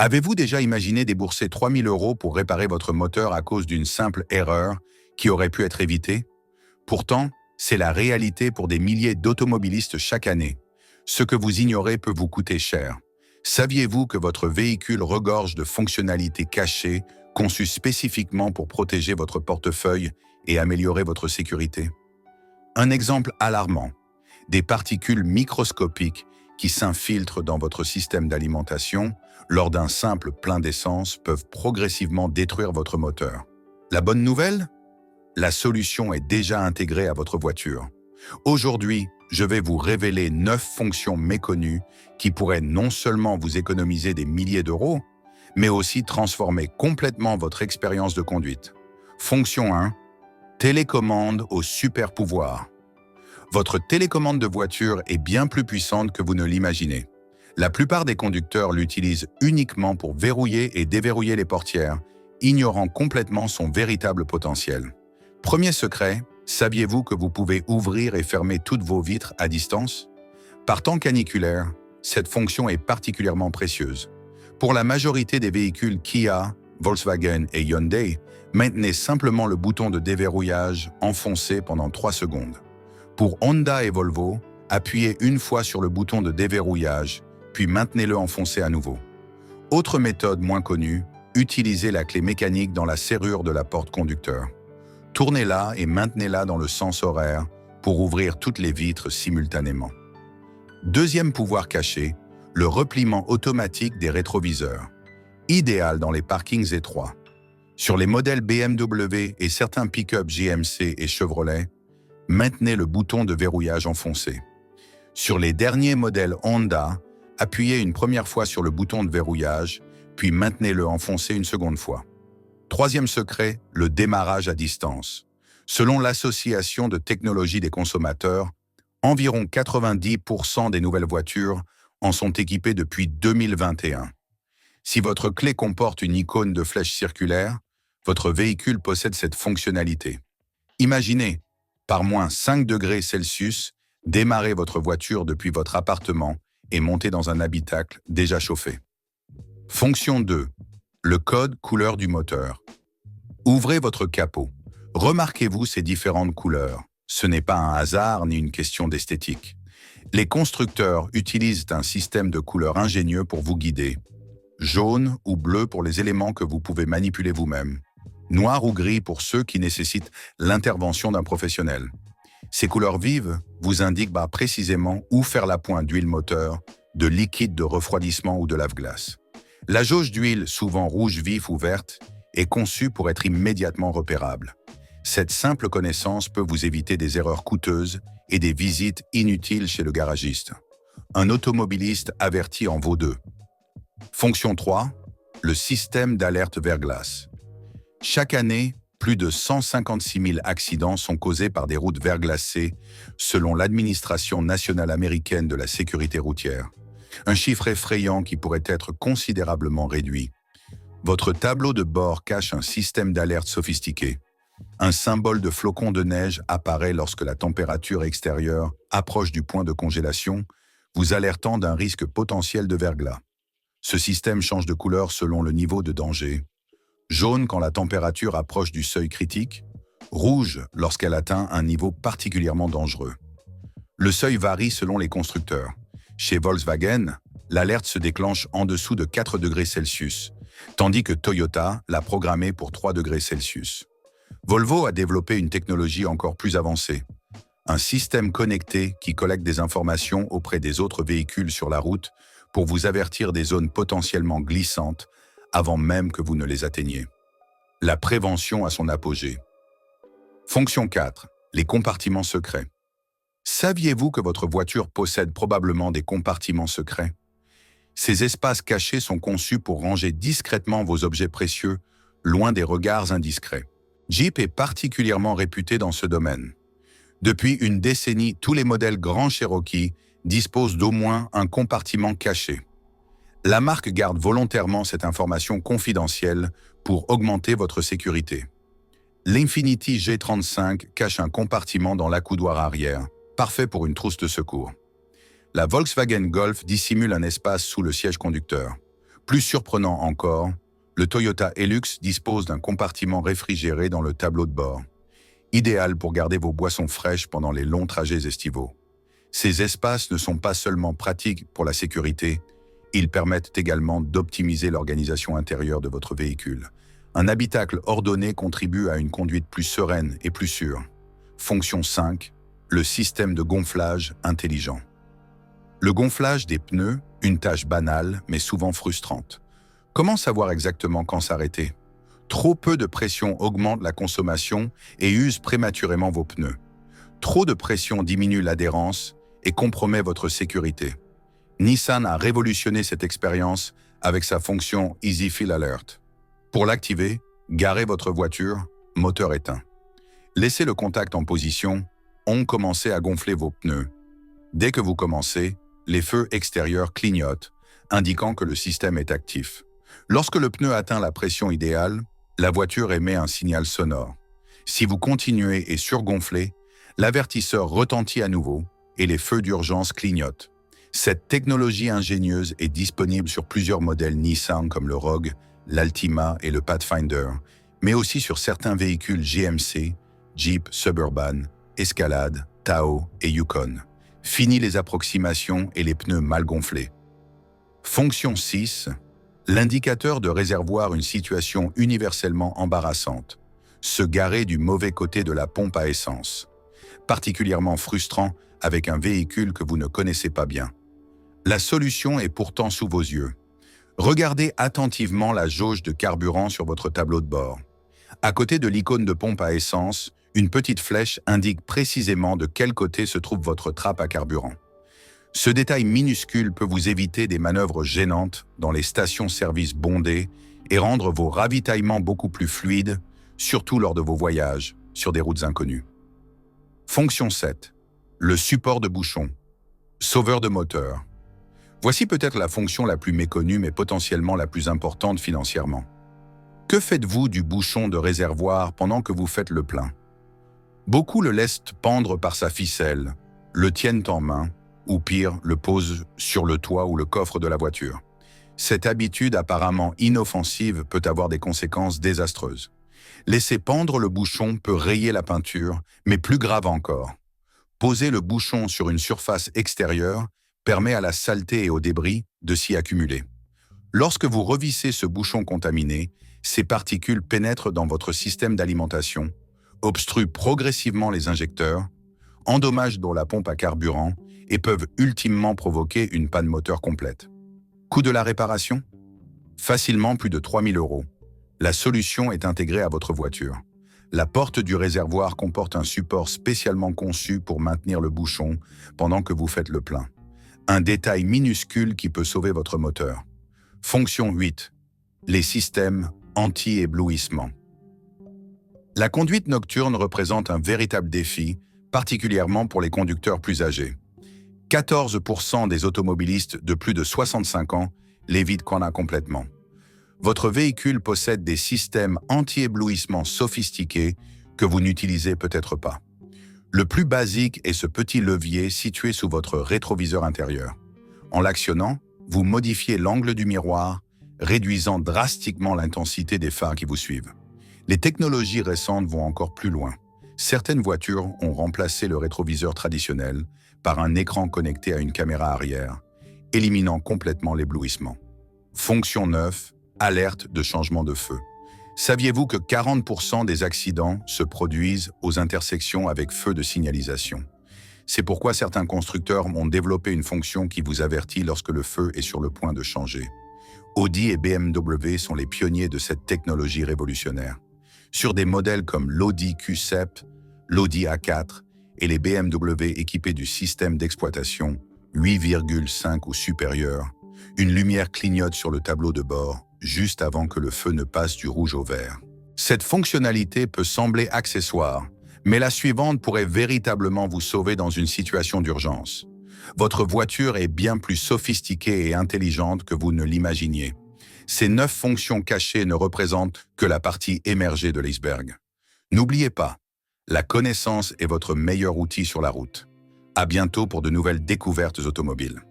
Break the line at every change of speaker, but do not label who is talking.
Avez-vous déjà imaginé débourser 3 000 € pour réparer votre moteur à cause d'une simple erreur qui aurait pu être évitée? Pourtant, c'est la réalité pour des milliers d'automobilistes chaque année. Ce que vous ignorez peut vous coûter cher. Saviez-vous que votre véhicule regorge de fonctionnalités cachées, conçues spécifiquement pour protéger votre portefeuille et améliorer votre sécurité? Un exemple alarmant: des particules microscopiques qui s'infiltrent dans votre système d'alimentation lors d'un simple plein d'essence peuvent progressivement détruire votre moteur. La bonne nouvelle? La solution est déjà intégrée à votre voiture. Aujourd'hui, je vais vous révéler 9 fonctions méconnues qui pourraient non seulement vous économiser des milliers d'euros, mais aussi transformer complètement votre expérience de conduite. Fonction 1. Télécommande au super pouvoir. Votre télécommande de voiture est bien plus puissante que vous ne l'imaginez. La plupart des conducteurs l'utilisent uniquement pour verrouiller et déverrouiller les portières, ignorant complètement son véritable potentiel. Premier secret, saviez-vous que vous pouvez ouvrir et fermer toutes vos vitres à distance? Par temps caniculaire, cette fonction est particulièrement précieuse. Pour la majorité des véhicules Kia, Volkswagen et Hyundai, maintenez simplement le bouton de déverrouillage enfoncé pendant 3 secondes. Pour Honda et Volvo, appuyez une fois sur le bouton de déverrouillage, puis maintenez-le enfoncé à nouveau. Autre méthode moins connue, utilisez la clé mécanique dans la serrure de la porte conducteur. Tournez-la et maintenez-la dans le sens horaire pour ouvrir toutes les vitres simultanément. Deuxième pouvoir caché, le repliement automatique des rétroviseurs. Idéal dans les parkings étroits. Sur les modèles BMW et certains pick-up GMC et Chevrolet, maintenez le bouton de verrouillage enfoncé. Sur les derniers modèles Honda, appuyez une première fois sur le bouton de verrouillage, puis maintenez-le enfoncé une seconde fois. Troisième secret, le démarrage à distance. Selon l'Association de technologie des consommateurs, environ 90% des nouvelles voitures en sont équipées depuis 2021. Si votre clé comporte une icône de flèche circulaire, votre véhicule possède cette fonctionnalité. Imaginez, par moins 5 degrés Celsius, démarrer votre voiture depuis votre appartement et monter dans un habitacle déjà chauffé. Fonction 2. Le code couleur du moteur. Ouvrez votre capot. Remarquez-vous ces différentes couleurs. Ce n'est pas un hasard ni une question d'esthétique. Les constructeurs utilisent un système de couleurs ingénieux pour vous guider. Jaune ou bleu pour les éléments que vous pouvez manipuler vous-même. Noir ou gris pour ceux qui nécessitent l'intervention d'un professionnel. Ces couleurs vives vous indiquent précisément où faire la pointe d'huile moteur, de liquide de refroidissement ou de lave-glace. La jauge d'huile, souvent rouge vif ou verte, est conçue pour être immédiatement repérable. Cette simple connaissance peut vous éviter des erreurs coûteuses et des visites inutiles chez le garagiste. Un automobiliste averti en vaut 2. Fonction 3. Le système d'alerte verglas. Chaque année, plus de 156 000 accidents sont causés par des routes verglacées, selon l'Administration nationale américaine de la sécurité routière. Un chiffre effrayant qui pourrait être considérablement réduit. Votre tableau de bord cache un système d'alerte sophistiqué. Un symbole de flocon de neige apparaît lorsque la température extérieure approche du point de congélation, vous alertant d'un risque potentiel de verglas. Ce système change de couleur selon le niveau de danger. Jaune quand la température approche du seuil critique, rouge lorsqu'elle atteint un niveau particulièrement dangereux. Le seuil varie selon les constructeurs. Chez Volkswagen, l'alerte se déclenche en dessous de 4 degrés Celsius, tandis que Toyota l'a programmée pour 3 degrés Celsius. Volvo a développé une technologie encore plus avancée. Un système connecté qui collecte des informations auprès des autres véhicules sur la route pour vous avertir des zones potentiellement glissantes avant même que vous ne les atteigniez. La prévention à son apogée. Fonction 4. Les compartiments secrets. Saviez-vous que votre voiture possède probablement des compartiments secrets? Ces espaces cachés sont conçus pour ranger discrètement vos objets précieux, loin des regards indiscrets. Jeep est particulièrement réputé dans ce domaine. Depuis une décennie, tous les modèles Grand Cherokee disposent d'au moins un compartiment caché. La marque garde volontairement cette information confidentielle pour augmenter votre sécurité. L'Infiniti G35 cache un compartiment dans l'accoudoir arrière, parfait pour une trousse de secours. La Volkswagen Golf dissimule un espace sous le siège conducteur. Plus surprenant encore, le Toyota Hilux dispose d'un compartiment réfrigéré dans le tableau de bord, idéal pour garder vos boissons fraîches pendant les longs trajets estivaux. Ces espaces ne sont pas seulement pratiques pour la sécurité, ils permettent également d'optimiser l'organisation intérieure de votre véhicule. Un habitacle ordonné contribue à une conduite plus sereine et plus sûre. Fonction 5, le système de gonflage intelligent. Le gonflage des pneus, une tâche banale mais souvent frustrante. Comment savoir exactement quand s'arrêter? Trop peu de pression augmente la consommation et use prématurément vos pneus. Trop de pression diminue l'adhérence et compromet votre sécurité. Nissan a révolutionné cette expérience avec sa fonction Easy Fill Alert. Pour l'activer, garez votre voiture, moteur éteint. Laissez le contact en position, on commencez à gonfler vos pneus. Dès que vous commencez, les feux extérieurs clignotent, indiquant que le système est actif. Lorsque le pneu atteint la pression idéale, la voiture émet un signal sonore. Si vous continuez et surgonflez, l'avertisseur retentit à nouveau et les feux d'urgence clignotent. Cette technologie ingénieuse est disponible sur plusieurs modèles Nissan comme le Rogue, l'Altima et le Pathfinder, mais aussi sur certains véhicules GMC, Jeep Suburban, Escalade, Tahoe et Yukon. Fini les approximations et les pneus mal gonflés. Fonction 6. L'indicateur de réservoir, une situation universellement embarrassante. Se garer du mauvais côté de la pompe à essence. Particulièrement frustrant avec un véhicule que vous ne connaissez pas bien. La solution est pourtant sous vos yeux. Regardez attentivement la jauge de carburant sur votre tableau de bord. À côté de l'icône de pompe à essence, une petite flèche indique précisément de quel côté se trouve votre trappe à carburant. Ce détail minuscule peut vous éviter des manœuvres gênantes dans les stations-service bondées et rendre vos ravitaillements beaucoup plus fluides, surtout lors de vos voyages sur des routes inconnues. Fonction 7. Le support de bouchon. Sauveur de moteur. Voici peut-être la fonction la plus méconnue mais potentiellement la plus importante financièrement. Que faites-vous du bouchon de réservoir pendant que vous faites le plein? Beaucoup le laissent pendre par sa ficelle, le tiennent en main, ou pire, le posent sur le toit ou le coffre de la voiture. Cette habitude apparemment inoffensive peut avoir des conséquences désastreuses. Laisser pendre le bouchon peut rayer la peinture, mais plus grave encore. Poser le bouchon sur une surface extérieure permet à la saleté et aux débris de s'y accumuler. Lorsque vous revissez ce bouchon contaminé, ces particules pénètrent dans votre système d'alimentation, obstruent progressivement les injecteurs, endommagent dans la pompe à carburant et peuvent ultimement provoquer une panne moteur complète. Coût de la réparation? Facilement plus de 3 000 €. La solution est intégrée à votre voiture. La porte du réservoir comporte un support spécialement conçu pour maintenir le bouchon pendant que vous faites le plein. Un détail minuscule qui peut sauver votre moteur. Fonction 8. Les systèmes anti-éblouissement. La conduite nocturne représente un véritable défi, particulièrement pour les conducteurs plus âgés. 14% des automobilistes de plus de 65 ans l'évitent complètement. Votre véhicule possède des systèmes anti-éblouissement sophistiqués que vous n'utilisez peut-être pas. Le plus basique est ce petit levier situé sous votre rétroviseur intérieur. En l'actionnant, vous modifiez l'angle du miroir, réduisant drastiquement l'intensité des phares qui vous suivent. Les technologies récentes vont encore plus loin. Certaines voitures ont remplacé le rétroviseur traditionnel par un écran connecté à une caméra arrière, éliminant complètement l'éblouissement. Fonction 9. Alerte de changement de feu. Saviez-vous que 40% des accidents se produisent aux intersections avec feu de signalisation? C'est pourquoi certains constructeurs ont développé une fonction qui vous avertit lorsque le feu est sur le point de changer. Audi et BMW sont les pionniers de cette technologie révolutionnaire. Sur des modèles comme l'Audi Q7, l'Audi A4 et les BMW équipés du système d'exploitation 8,5 ou supérieur, une lumière clignote sur le tableau de bord juste avant que le feu ne passe du rouge au vert. Cette fonctionnalité peut sembler accessoire, mais la suivante pourrait véritablement vous sauver dans une situation d'urgence. Votre voiture est bien plus sophistiquée et intelligente que vous ne l'imaginiez. Ces 9 fonctions cachées ne représentent que la partie émergée de l'iceberg. N'oubliez pas, la connaissance est votre meilleur outil sur la route. À bientôt pour de nouvelles découvertes automobiles.